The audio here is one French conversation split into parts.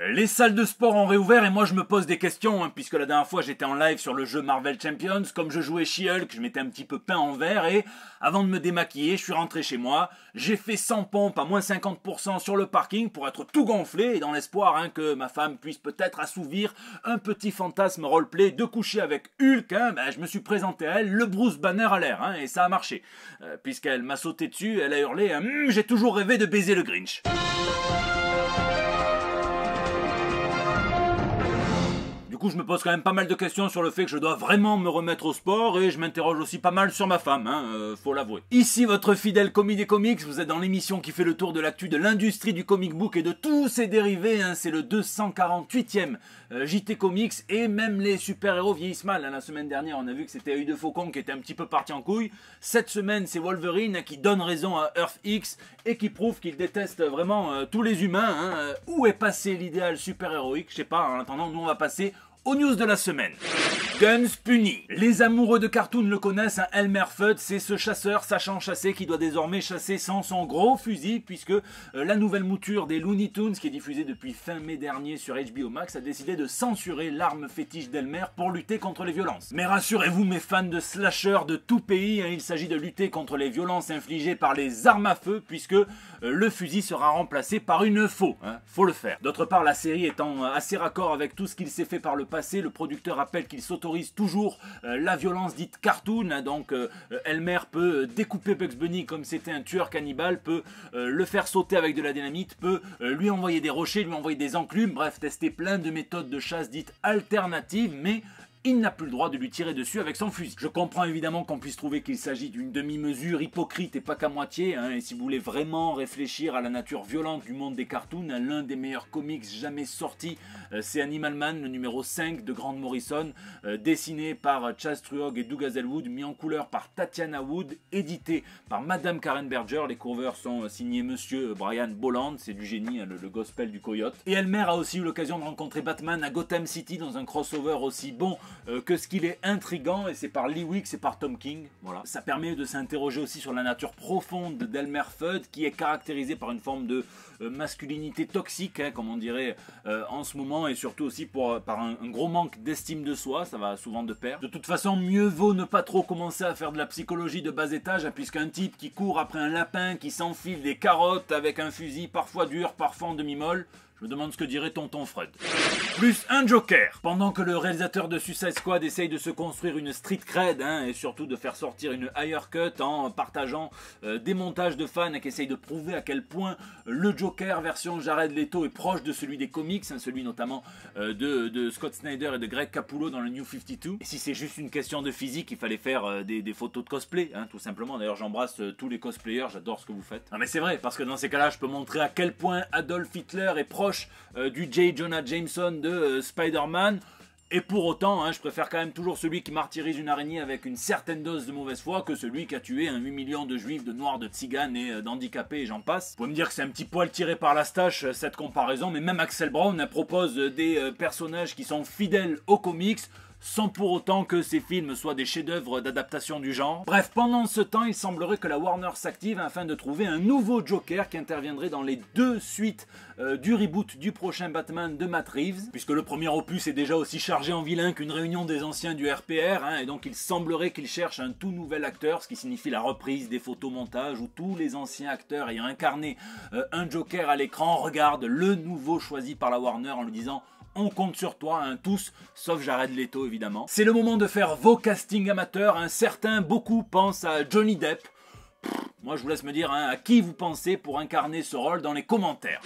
Les salles de sport ont réouvert et moi je me pose des questions, puisque la dernière fois j'étais en live sur le jeu Marvel Champions, comme je jouais She-Hulk, je m'étais un petit peu peint en vert et avant de me démaquiller, je suis rentré chez moi, j'ai fait 100 pompes à moins 50% sur le parking pour être tout gonflé et dans l'espoir que ma femme puisse peut-être assouvir un petit fantasme roleplay de coucher avec Hulk, je me suis présenté à elle, le Bruce Banner à l'air, et ça a marché. Puisqu'elle m'a sauté dessus, elle a hurlé j'ai toujours rêvé de baiser le Grinch ». Du coup, je me pose quand même pas mal de questions sur le fait que je dois vraiment me remettre au sport et je m'interroge aussi pas mal sur ma femme, faut l'avouer. Ici, votre fidèle commis des comics, vous êtes dans l'émission qui fait le tour de l'actu de l'industrie du comic book et de tous ses dérivés, c'est le 248e JT Comics et même les super-héros vieillissent mal. La semaine dernière, on a vu que c'était Œil de Faucon qui était un petit peu parti en couille. Cette semaine, c'est Wolverine qui donne raison à Earth X et qui prouve qu'il déteste vraiment tous les humains. Où est passé l'idéal super-héroïque? Je sais pas, en attendant, nous on va passer aux news de la semaine. Guns puni. Les amoureux de cartoon le connaissent, Elmer Fudd, c'est ce chasseur sachant chasser qui doit désormais chasser sans son gros fusil, puisque la nouvelle mouture des Looney Tunes, qui est diffusée depuis fin mai dernier sur HBO Max, a décidé de censurer l'arme fétiche d'Elmer pour lutter contre les violences. Mais rassurez-vous mes fans de slasher de tout pays, il s'agit de lutter contre les violences infligées par les armes à feu, puisque le fusil sera remplacé par une faux, faut le faire. D'autre part, la série étant assez raccord avec tout ce qu'il s'est fait par le passé, le producteur rappelle qu'il s'autorise toujours la violence dite cartoon, donc Elmer peut découper Bugs Bunny comme c'était un tueur cannibale, peut le faire sauter avec de la dynamite, peut lui envoyer des rochers, lui envoyer des enclumes, bref, tester plein de méthodes de chasse dites alternatives, mais il n'a plus le droit de lui tirer dessus avec son fusil. Je comprends évidemment qu'on puisse trouver qu'il s'agit d'une demi-mesure hypocrite et pas qu'à moitié, et si vous voulez vraiment réfléchir à la nature violente du monde des cartoons, l'un des meilleurs comics jamais sortis, c'est Animal Man, le numéro 5 de Grant Morrison, dessiné par Chas Truog et Doug Hazelwood, mis en couleur par Tatiana Wood, édité par Madame Karen Berger, les covers sont signés Monsieur Brian Bolland, c'est du génie, le gospel du coyote. Et Elmer a aussi eu l'occasion de rencontrer Batman à Gotham City dans un crossover aussi bon que ce qu'il est intriguant, et c'est par Lee Weeks et par Tom King. Voilà. Ça permet de s'interroger aussi sur la nature profonde d'Elmer Fudd, qui est caractérisée par une forme de masculinité toxique, comme on dirait en ce moment, et surtout aussi par un gros manque d'estime de soi, ça va souvent de pair. De toute façon, mieux vaut ne pas trop commencer à faire de la psychologie de bas étage, puisqu'un type qui court après un lapin, qui s'enfile des carottes avec un fusil parfois dur, parfois en demi-molle, je me demande ce que dirait tonton Freud. Plus un Joker. Pendant que le réalisateur de Suicide Squad essaye de se construire une street cred, et surtout de faire sortir une higher cut en partageant des montages de fans qui essayent de prouver à quel point le Joker version Jared Leto est proche de celui des comics, celui notamment de Scott Snyder et de Greg Capullo dans le New 52. Et si c'est juste une question de physique, il fallait faire des photos de cosplay, tout simplement. D'ailleurs, j'embrasse tous les cosplayers, j'adore ce que vous faites. Non mais c'est vrai, parce que dans ces cas-là, je peux montrer à quel point Adolf Hitler est proche du J. Jonah Jameson de Spider-Man, et pour autant, je préfère quand même toujours celui qui martyrise une araignée avec une certaine dose de mauvaise foi que celui qui a tué 8 millions de juifs, de noirs, de tziganes et d'handicapés et j'en passe. Vous pouvez me dire que c'est un petit poil tiré par la stache cette comparaison, mais même Axel Braun propose des personnages qui sont fidèles aux comics, sans pour autant que ces films soient des chefs-d'œuvre d'adaptation du genre. Bref, pendant ce temps, il semblerait que la Warner s'active afin de trouver un nouveau Joker qui interviendrait dans les 2 suites du reboot du prochain Batman de Matt Reeves, puisque le premier opus est déjà aussi chargé en vilain qu'une réunion des anciens du RPR, et donc il semblerait qu'il cherche un tout nouvel acteur, ce qui signifie la reprise des photomontages où tous les anciens acteurs ayant incarné un Joker à l'écran regardent le nouveau choisi par la Warner en lui disant: on compte sur toi, tous, sauf Jared Leto évidemment. C'est le moment de faire vos castings amateurs, certains, beaucoup pensent à Johnny Depp. Moi je vous laisse me dire à qui vous pensez pour incarner ce rôle dans les commentaires.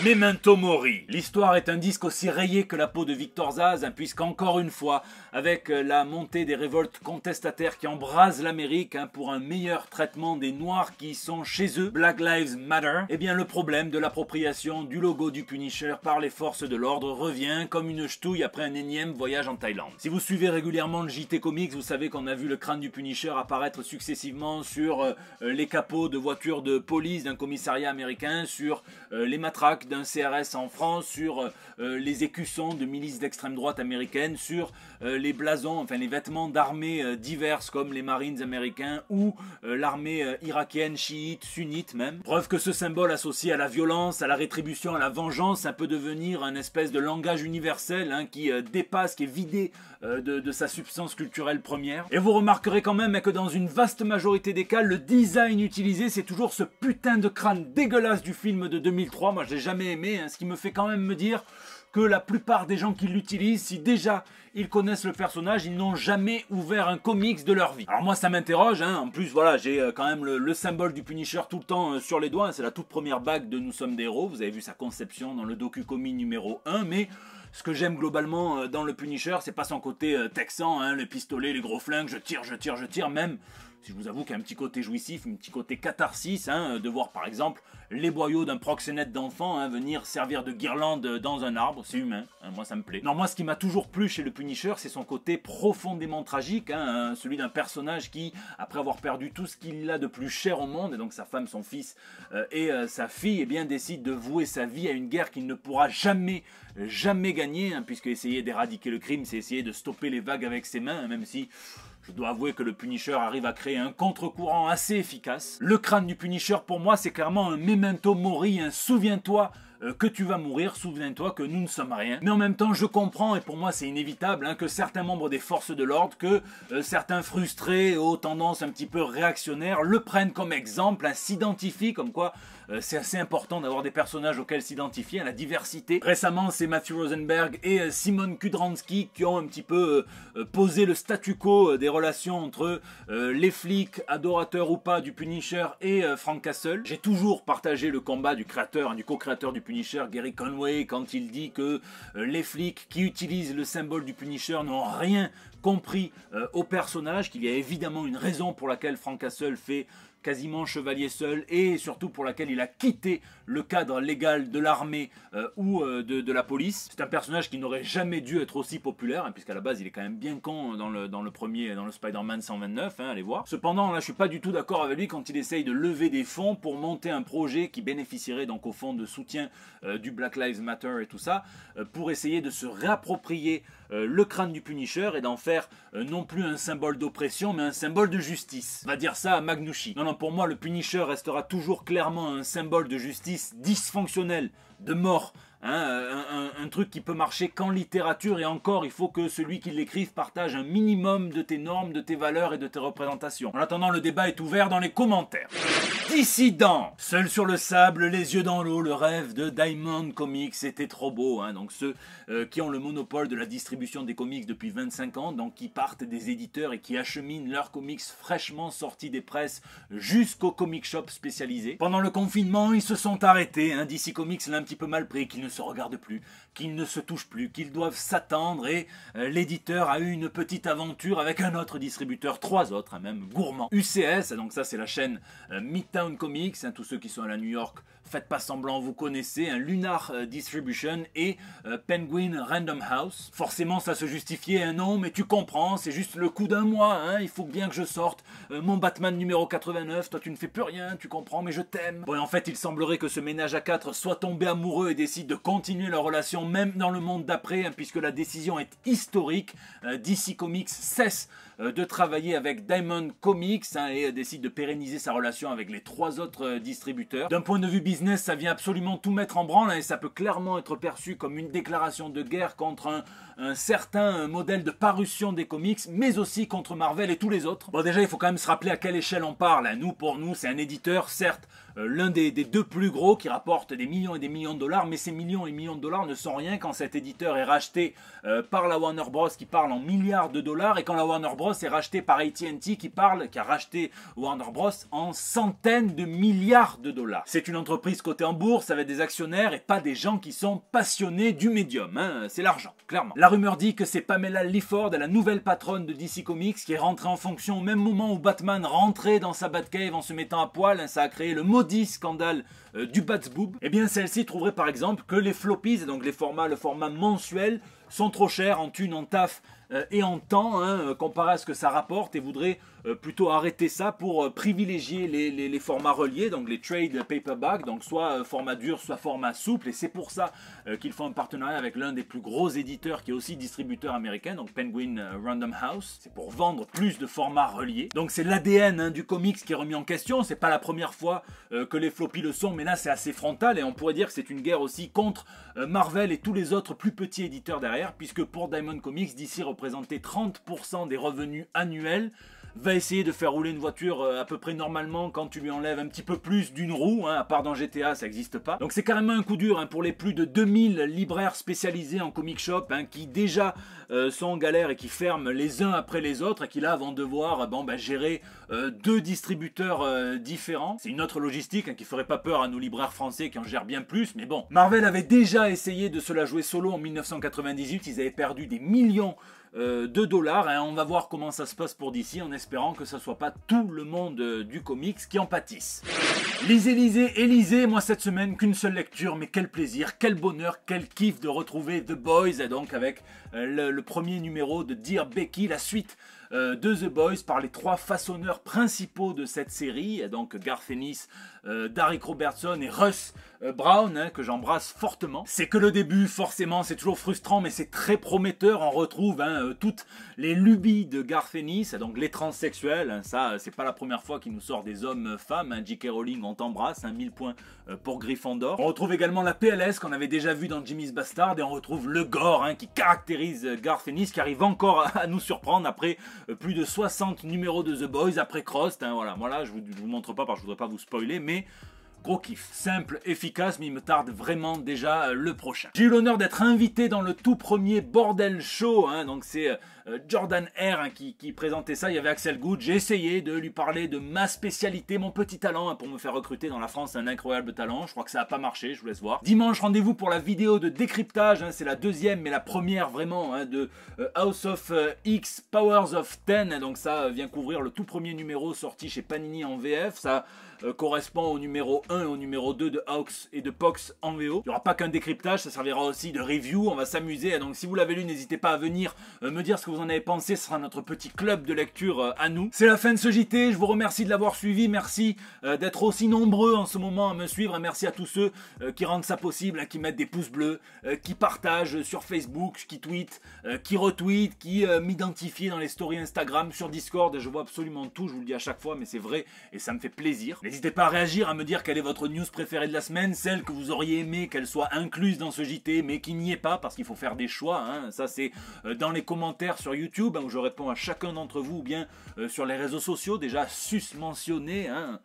Memento Mori. L'histoire est un disque aussi rayé que la peau de Victor Zaz, puisqu'encore une fois, avec la montée des révoltes contestataires qui embrasent l'Amérique pour un meilleur traitement des Noirs qui sont chez eux, Black Lives Matter, eh bien le problème de l'appropriation du logo du Punisher par les forces de l'ordre revient comme une ch'touille après un énième voyage en Thaïlande. Si vous suivez régulièrement le JT Comics, vous savez qu'on a vu le crâne du Punisher apparaître successivement sur les capots de voitures de police d'un commissariat américain, sur les matraques d'un CRS en France, sur les écussons de milices d'extrême droite américaines, sur les blasons, enfin les vêtements d'armées diverses comme les Marines américains ou l'armée irakienne, chiite, sunnite même. Preuve que ce symbole associé à la violence, à la rétribution, à la vengeance, ça peut devenir un espèce de langage universel qui dépasse, qui est vidé de sa substance culturelle première. Et vous remarquerez quand même que dans une vaste majorité des cas, le design utilisé, c'est toujours ce putain de crâne dégueulasse du film de 2003. Moi, je l'ai jamais aimé, ce qui me fait quand même me dire que la plupart des gens qui l'utilisent, si déjà ils connaissent le personnage, ils n'ont jamais ouvert un comics de leur vie. Alors moi ça m'interroge, en plus voilà, j'ai quand même le symbole du Punisher tout le temps sur les doigts, c'est la toute première bague de Nous sommes des héros, vous avez vu sa conception dans le docu-comic numéro 1, mais ce que j'aime globalement dans le Punisher, c'est pas son côté texan, les pistolets, les gros flingues, je tire, même si je vous avoue qu'il y a un petit côté jouissif, un petit côté catharsis, de voir par exemple les boyaux d'un proxénète d'enfant venir servir de guirlande dans un arbre, c'est humain, moi ça me plaît. Non, moi ce qui m'a toujours plu chez le Punisher, c'est son côté profondément tragique, celui d'un personnage qui, après avoir perdu tout ce qu'il a de plus cher au monde, et donc sa femme, son fils et sa fille, décide de vouer sa vie à une guerre qu'il ne pourra jamais gagner, puisque essayer d'éradiquer le crime, c'est essayer de stopper les vagues avec ses mains, même si je dois avouer que le Punisher arrive à créer un contre-courant assez efficace. Le crâne du Punisher, pour moi, c'est clairement un memento mori, un souviens-toi que tu vas mourir, souviens-toi que nous ne sommes rien. Mais en même temps, je comprends, et pour moi c'est inévitable, que certains membres des forces de l'ordre, que certains frustrés, aux tendances un petit peu réactionnaires, le prennent comme exemple, s'identifient, comme quoi c'est assez important d'avoir des personnages auxquels s'identifier, à la diversité. Récemment, c'est Matthew Rosenberg et Simon Kudranski qui ont un petit peu posé le statu quo des relations entre les flics, adorateurs ou pas du Punisher, et Frank Castle. J'ai toujours partagé le combat du créateur, du co-créateur du Punisher, Gary Conway, quand il dit que les flics qui utilisent le symbole du Punisher n'ont rien compris au personnage, qu'il y a évidemment une raison pour laquelle Frank Castle fait quasiment chevalier seul, et surtout pour laquelle il a quitté le cadre légal de l'armée ou de la police. C'est un personnage qui n'aurait jamais dû être aussi populaire, puisqu'à la base il est quand même bien con dans le premier, dans le Spider-Man 129, allez voir. Cependant, là je suis pas du tout d'accord avec lui quand il essaye de lever des fonds pour monter un projet qui bénéficierait donc au fond de soutien du Black Lives Matter et tout ça, pour essayer de se réapproprier le crâne du Punisher et d'en faire non plus un symbole d'oppression, mais un symbole de justice. On va dire ça à Magnucci. Non, pour moi, le Punisher restera toujours clairement un symbole de justice dysfonctionnel, de mort. Un truc qui peut marcher qu'en littérature, et encore, il faut que celui qui l'écrive partage un minimum de tes normes, de tes valeurs et de tes représentations. En attendant, le débat est ouvert dans les commentaires. Dissident, seul sur le sable, les yeux dans l'eau, le rêve de Diamond Comics, c'était trop beau. Donc ceux qui ont le monopole de la distribution des comics depuis 25 ans, donc qui partent des éditeurs et qui acheminent leurs comics fraîchement sortis des presses jusqu'aux comic shops spécialisés. Pendant le confinement, ils se sont arrêtés. DC Comics l'a un petit peu mal pris, qu'ils ne se regardent plus, qu'ils ne se touchent plus, qu'ils doivent s'attendre, et l'éditeur a eu une petite aventure avec un autre distributeur, 3 autres même, gourmands. UCS, donc ça c'est la chaîne Midtown Comics, tous ceux qui sont à la New York, faites pas semblant, vous connaissez, Lunar Distribution et Penguin Random House. Forcément ça se justifiait, non mais tu comprends, c'est juste le coup d'un mois, il faut bien que je sorte mon Batman numéro 89, toi tu ne fais plus rien, tu comprends, mais je t'aime. Bon, et en fait il semblerait que ce ménage à 4 soit tombé amoureux et décide de continuer leur relation même dans le monde d'après, puisque la décision est historique. DC Comics cesse de travailler avec Diamond Comics et décide de pérenniser sa relation avec les 3 autres distributeurs. D'un point de vue business, ça vient absolument tout mettre en branle, et ça peut clairement être perçu comme une déclaration de guerre contre un certain modèle de parution des comics, mais aussi contre Marvel et tous les autres. Bon, déjà il faut quand même se rappeler à quelle échelle on parle. Pour nous c'est un éditeur, certes, l'un des 2 plus gros, qui rapporte des millions et des millions de dollars, mais ces millions et millions de dollars ne sont rien quand cet éditeur est racheté par la Warner Bros qui parle en milliards de dollars, et quand la Warner Bros est rachetée par AT&T qui a racheté Warner Bros en centaines de milliards de dollars. C'est une entreprise cotée en bourse avec des actionnaires et pas des gens qui sont passionnés du médium, c'est l'argent, clairement. La rumeur dit que c'est Pamela Lifford, la nouvelle patronne de DC Comics, qui est rentrée en fonction au même moment où Batman rentrait dans sa Batcave en se mettant à poil, ça a créé le maudit scandale du Batsboob. Et bien celle-ci trouverait par exemple que les floppies, donc le format mensuel, sont trop chers en thunes, en taf et en temps, hein, comparé à ce que ça rapporte, et voudraient plutôt arrêter ça pour privilégier les formats reliés, donc les trade paperback, donc soit format dur, soit format souple, et c'est pour ça qu'ils font un partenariat avec l'un des plus gros éditeurs qui est aussi distributeur américain, donc Penguin Random House. C'est pour vendre plus de formats reliés. Donc c'est l'ADN hein, du comics qui est remis en question. C'est pas la première fois que les floppies le sont, mais là c'est assez frontal, et on pourrait dire que c'est une guerre aussi contre Marvel et tous les autres plus petits éditeurs derrière, puisque pour Diamond Comics, DC représentait 30% des revenus annuels, va essayer de faire rouler une voiture à peu près normalement quand tu lui enlèves un petit peu plus d'une roue, hein, à part dans GTA ça n'existe pas. Donc c'est carrément un coup dur hein, pour les plus de 2000 libraires spécialisés en comic shop hein, qui déjà sont en galère et qui ferment les uns après les autres et qui là vont devoir gérer deux distributeurs différents. C'est une autre logistique hein, qui ferait pas peur à nos libraires français qui en gèrent bien plus, mais bon. Marvel avait déjà essayé de se la jouer solo en 1998, ils avaient perdu des millions de dollars, hein. On va voir comment ça se passe pour DC en espérant que ça soit pas tout le monde du comics qui en pâtisse. Lisez, moi cette semaine qu'une seule lecture, mais quel plaisir, quel bonheur, quel kiff de retrouver The Boys, donc avec le premier numéro de Dear Becky, la suite de The Boys par les trois façonneurs principaux de cette série, donc Garth Ennis, Darick Robertson et Russ Brown, hein, que j'embrasse fortement. C'est que le début, forcément, c'est toujours frustrant, mais c'est très prometteur. On retrouve hein, toutes les lubies de Garth Ennis, donc les transsexuels, hein, ça c'est pas la première fois qu'il nous sort des hommes-femmes, hein, J.K. Rowling on t'embrasse, 1000 points pour Gryffondor. On retrouve également la PLS qu'on avait déjà vu dans Jimmy's Bastard, et on retrouve le gore hein, qui caractérise Garth Ennis, qui arrive encore à nous surprendre après plus de 60 numéros de The Boys, après Cross, hein, voilà, je vous montre pas parce que je voudrais pas vous spoiler, mais gros kiff, simple, efficace, mais il me tarde vraiment déjà le prochain. J'ai eu l'honneur d'être invité dans le tout premier Bordel Show, hein, donc c'est Jordan R hein, qui présentait ça, il y avait Axel Good, j'ai essayé de lui parler de ma spécialité, mon petit talent, hein, pour me faire recruter dans la France, un incroyable talent, je crois que ça n'a pas marché, je vous laisse voir. Dimanche, rendez-vous pour la vidéo de décryptage, hein, c'est la deuxième, mais la première vraiment, hein, de House of X, Powers of 10, donc ça vient couvrir le tout premier numéro sorti chez Panini en VF, ça correspond au numéro 1 et au numéro 2 de Hawks et de Pox en VO. Il n'y aura pas qu'un décryptage, ça servira aussi de review, on va s'amuser. Donc si vous l'avez lu, n'hésitez pas à venir me dire ce que vous en avez pensé, ce sera notre petit club de lecture à nous. C'est la fin de ce JT, je vous remercie de l'avoir suivi, merci d'être aussi nombreux en ce moment à me suivre, et merci à tous ceux qui rendent ça possible, qui mettent des pouces bleus, qui partagent sur Facebook, qui tweetent, qui retweetent, qui m'identifient dans les stories Instagram, sur Discord, je vois absolument tout, je vous le dis à chaque fois, mais c'est vrai et ça me fait plaisir. N'hésitez pas à réagir, à me dire quelle est votre news préférée de la semaine, celle que vous auriez aimé qu'elle soit incluse dans ce JT, mais qui n'y est pas, parce qu'il faut faire des choix, hein. Ça c'est dans les commentaires sur YouTube, hein, où je réponds à chacun d'entre vous, ou bien sur les réseaux sociaux, déjà sus-mentionnés, hein.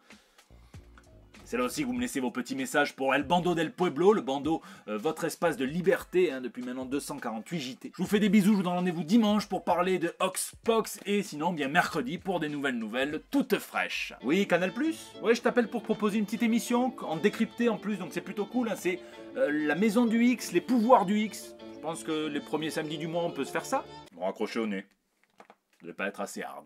C'est là aussi que vous me laissez vos petits messages pour El Bando del Pueblo, le bandeau, votre espace de liberté, hein, depuis maintenant 248 JT. Je vous fais des bisous, je vous donne rendez-vous dimanche pour parler de Hoxpox, et sinon bien mercredi pour des nouvelles toutes fraîches. Oui, Canal+, ouais, je t'appelle pour proposer une petite émission, en décrypté en plus, donc c'est plutôt cool, hein, c'est la maison du X, les pouvoirs du X. Je pense que les premiers samedis du mois on peut se faire ça. Bon, raccrochez au nez, ça devait pas être assez hard.